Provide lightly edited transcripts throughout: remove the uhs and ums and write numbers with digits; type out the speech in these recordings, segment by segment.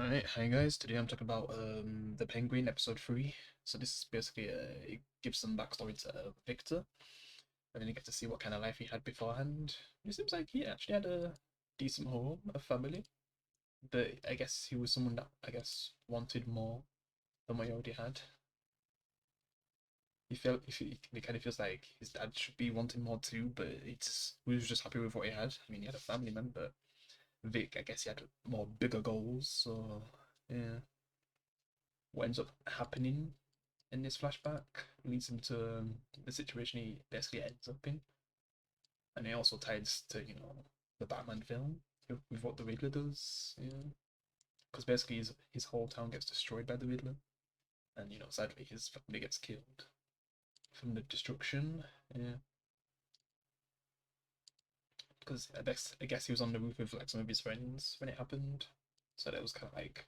Alright, hi guys. Today I'm talking about The Penguin episode 3. So this is basically it gives some backstory to Victor, and then you get to see what kind of life he had beforehand. It seems like he actually had a decent home, a family, but I guess he was someone that I guess wanted more than what he already had. He kind of feels like his dad should be wanting more too, but he was just happy with what he had. I mean, he had a family member. Vic, I guess he had more bigger goals. So yeah, what ends up happening in this flashback leads him to the situation he basically ends up in, and it also ties to the Batman film with what the Riddler does. Yeah, because basically his whole town gets destroyed by the Riddler, and sadly his family gets killed from the destruction. Yeah, because I guess he was on the roof with like some of his friends when it happened, so that was kind of like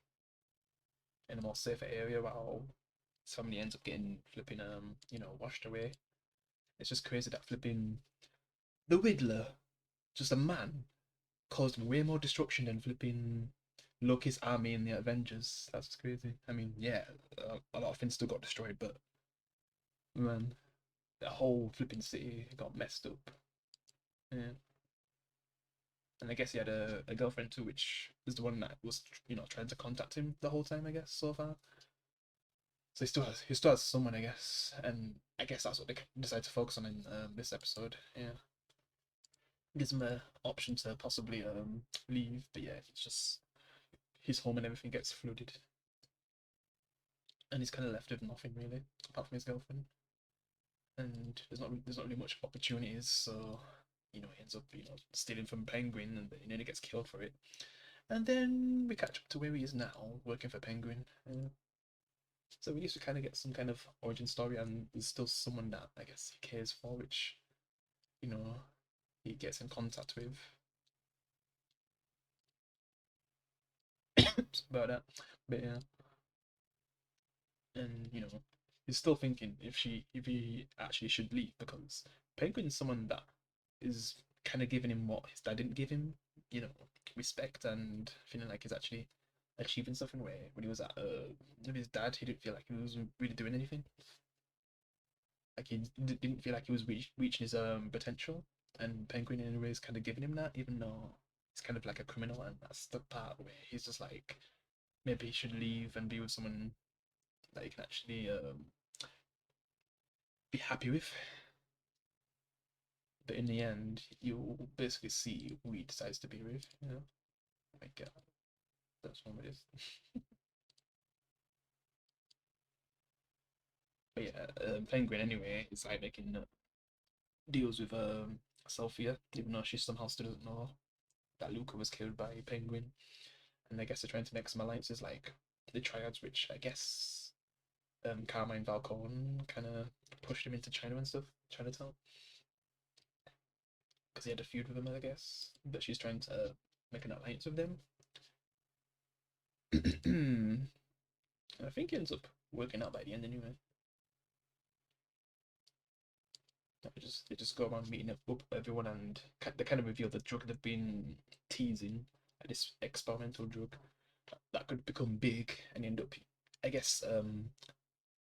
in a more safer area while his family ends up getting flipping washed away. It's just crazy that flipping the Riddler, just a man, caused way more destruction than flipping Loki's army in the Avengers. That's crazy. I mean, yeah, a lot of things still got destroyed, but man, the whole flipping city got messed up. Yeah. And I guess he had a girlfriend too, which is the one that was trying to contact him the whole time. I guess so far. So he still has someone, I guess, and I guess that's what they decide to focus on in this episode. Yeah, gives him a option to possibly leave, but yeah, it's just his home and everything gets flooded, and he's kind of left with nothing really, apart from his girlfriend. And there's not really much opportunities, so he ends up stealing from Penguin, and he nearly gets killed for it. And then we catch up to where he is now, working for Penguin. So we used to kind of get some kind of origin story, and there's still someone that I guess he cares for, which you know he gets in contact with. About that, but yeah, and he's still thinking if he actually should leave because Penguin's someone that is kind of giving him what his dad didn't give him, you know, respect and feeling like he's actually achieving something. Where when he was at with his dad, he didn't feel like he was really doing anything. Like he didn't feel like he was reaching his potential, and Penguin in a way is kind of giving him that, even though he's kind of like a criminal, and that's the part where he's just like maybe he should leave and be with someone that he can actually be happy with. But in the end, you basically see who he decides to be with. Oh my God, that's one it is. But yeah, Penguin anyway is like making deals with Sophia, even though she somehow still doesn't know that Luca was killed by Penguin. And I guess they're trying to make some alliances like the Triads, which I guess Carmine Falcone kind of pushed him into China and stuff, Chinatown, because he had a feud with him, I guess. But she's trying to make an alliance with them. I think it ends up working out by the end anyway. They just go around meeting up everyone, and they kind of reveal the drug they've been teasing, this experimental drug that could become big and end up, I guess,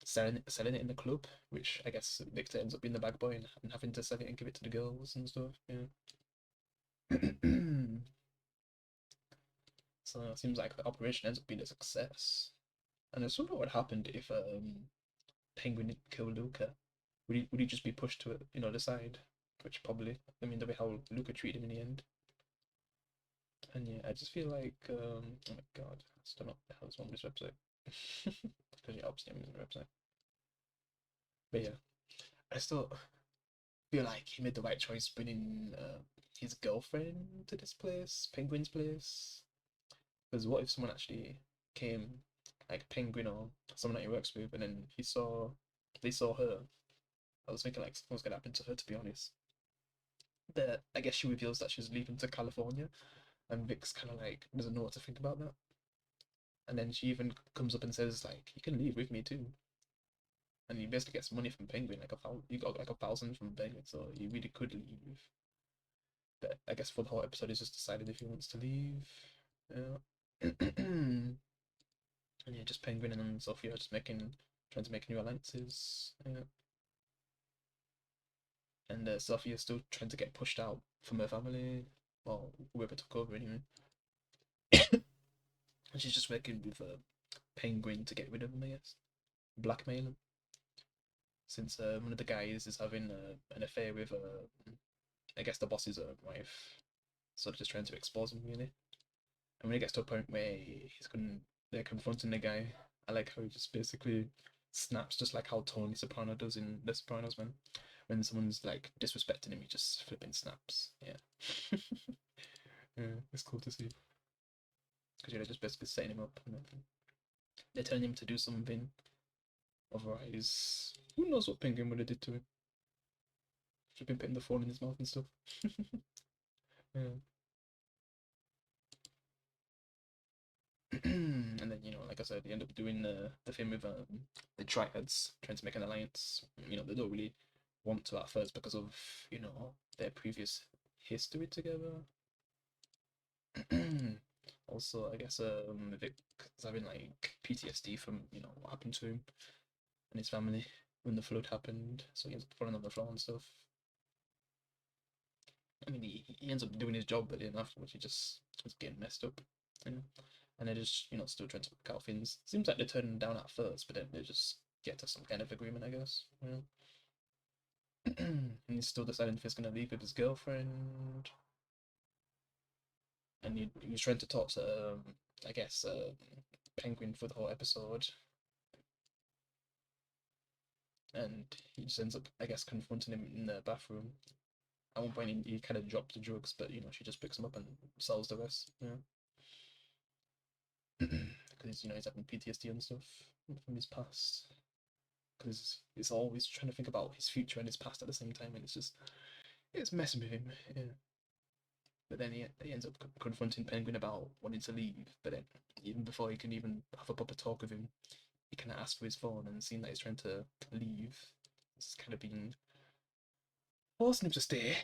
selling it in the club, which I guess Victor ends up being the bag boy and having to sell it and give it to the girls and stuff. Yeah. So it seems like the operation ends up being a success. And I just wonder what happened if Penguin didn't kill Luca. Would he just be pushed to the side? Which probably, I mean, the way how Luca treated him in the end. And yeah, I just feel like, oh my God, I still not the hell is wrong with this website. Because it helps him in the website. But yeah, I still feel like he made the right choice bringing his girlfriend to this place, Penguin's place. Because what if someone actually came, like Penguin or someone that he works with, and then they saw her. I was thinking like something was gonna happen to her, to be honest. But I guess she reveals that she's leaving to California, and Vic's kind of like doesn't know what to think about that. And then she even comes up and says like, "You can leave with me too." And he basically gets money from Penguin, like you got like 1,000 from Penguin, so he really could leave. But I guess for the whole episode, he's just decided if he wants to leave. Yeah. And yeah, just Penguin and then Sophia just trying to make new alliances. Yeah. And Sophia's still trying to get pushed out from her family, or whoever took over anyway. And she's just working with Penguin to get rid of him, I guess. Blackmail him. Since one of the guys is having an affair with, I guess, the boss's wife. So they're just trying to expose him, really. And when it gets to a point where they're confronting the guy, I like how he just basically snaps, just like how Tony Soprano does in The Sopranos, man. When someone's like disrespecting him, he just flipping snaps. Yeah. Yeah, it's cool to see. Because they're just basically setting him up. And they're telling him to do something. Otherwise, who knows what Penguin would have did to him? Should have been putting the phone in his mouth and stuff. Yeah. And then like I said, they end up doing the thing with the triads, trying to make an alliance. They don't really want to at first because of their previous history together. Also, I guess Vic's having like PTSD from what happened to him and his family when the flood happened, so he ends up falling on the floor and stuff. I mean, he ends up doing his job, but then afterwards he just was getting messed up, you know. And they're just still trying to work out things. Seems like they're turning down at first, but then they just get to some kind of agreement, I guess. And he's still deciding if he's gonna leave with his girlfriend, and he's trying to talk to I guess Penguin for the whole episode, and he just ends up I guess confronting him in the bathroom. At one point he kind of drops the drugs, but she just picks him up and sells the rest. Because he's having PTSD and stuff from his past. Because it's always trying to think about his future and his past at the same time, and it's messing with him. Yeah. But then he ends up confronting Penguin about wanting to leave. But then even before he can even have a proper talk with him, he kind of asks for his phone, and seeing that he's trying to leave, it's kind of been forcing him to stay.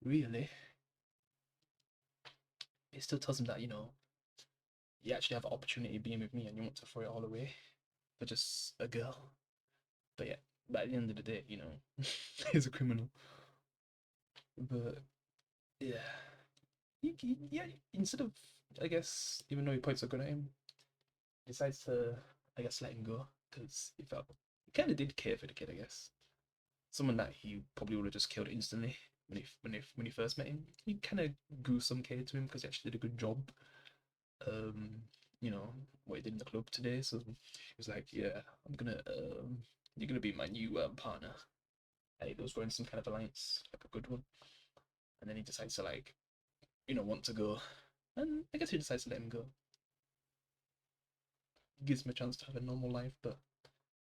Really, it still tells him that you actually have an opportunity being with me, and you want to throw it all away for just a girl. But yeah, but at the end of the day, he's a criminal. But yeah, yeah. Instead of, I guess, even though he points a gun at him, he decides to, I guess, let him go because he kind of did care for the kid. I guess someone that he probably would have just killed instantly when he first met him. He kind of grew some care to him because he actually did a good job. Um, what he did in the club today. So he was like, "Yeah, you're gonna be my new partner." And he was going some kind of alliance, like a good one. And then he decides to want to go. And I guess he decides to let him go. Gives him a chance to have a normal life, but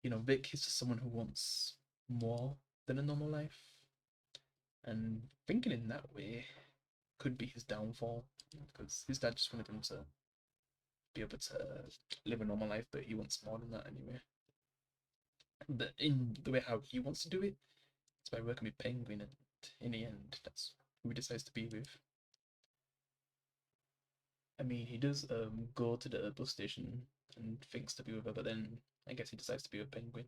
Vic is just someone who wants more than a normal life. And thinking in that way could be his downfall. Because his dad just wanted him to be able to live a normal life, but he wants more than that anyway. But in the way how he wants to do it, it's by working with Penguin, and in the end, that's who he decides to be with. I mean, he does go to the bus station and thinks to be with her, but then I guess he decides to be with Penguin.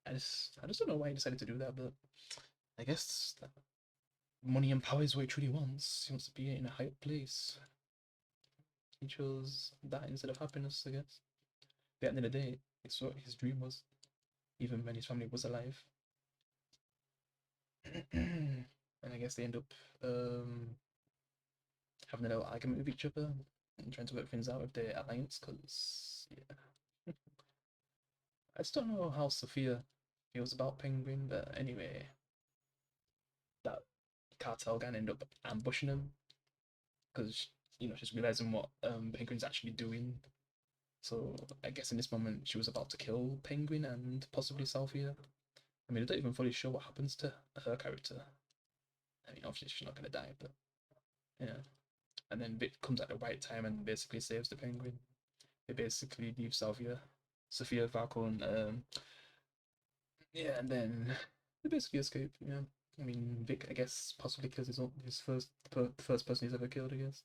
I just don't know why he decided to do that, but I guess that money and power is what he truly wants. He wants to be in a higher place. He chose that instead of happiness, I guess. But at the end of the day, it's what his dream was, even when his family was alive. And I guess they end up having a little argument with each other and trying to work things out with their alliance, because, yeah. I just don't know how Sophia feels about Penguin, but anyway, that cartel gang end up ambushing him because she's realizing what Penguin's actually doing. So I guess in this moment she was about to kill Penguin and possibly Sophia. I mean, I don't even fully sure what happens to her character. I mean, obviously she's not gonna die, but yeah. And then Vic comes at the right time and basically saves the Penguin. They basically leave Sophia Falcon, yeah, and then they basically escape. Yeah, I mean Vic, I guess, possibly kills his first person he's ever killed. I guess.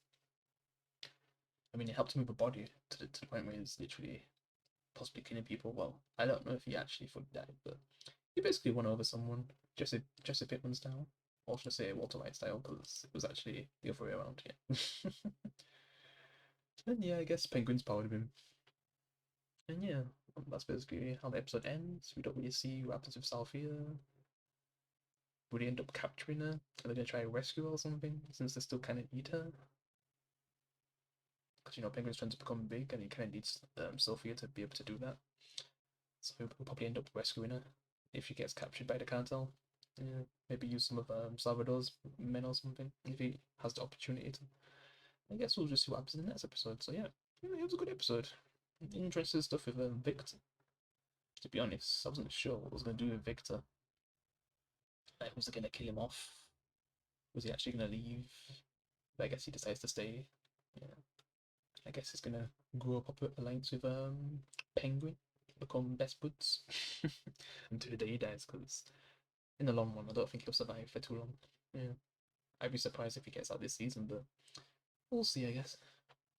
I mean, it helped him move a body to the point where he's literally possibly killing people. Well, I don't know if he actually fully died, but he basically won over someone, Jesse Pittman style. Or should I say Walter White style, because it was actually the other way around, yeah. And yeah, I guess penguins powered him. And yeah, that's basically how the episode ends. We don't really see what happens with Salphia. Would he end up capturing her? Are they gonna try to rescue her or something? Since they still kind of need her. Because you know, penguins tend to become big, and he kind of needs Sophia to be able to do that. So he'll probably end up rescuing her if she gets captured by the cartel. Yeah, maybe use some of Salvador's men or something if he has the opportunity to. I guess we'll just see what happens in the next episode. So yeah, it was a good episode. Interesting stuff with Victor. To be honest, I wasn't sure what was going to do with Victor. Like, was he going to kill him off? Was he actually going to leave? But I guess he decides to stay. Yeah, I guess he's going to grow up a alliance with Penguin, become best buds until the day he dies. Because in the long run, I don't think he'll survive for too long. Yeah, I'd be surprised if he gets out this season, but we'll see, I guess.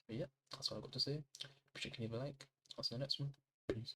But yeah, that's all I've got to say. Appreciate you can leave a like. I'll see you in the next one. Peace.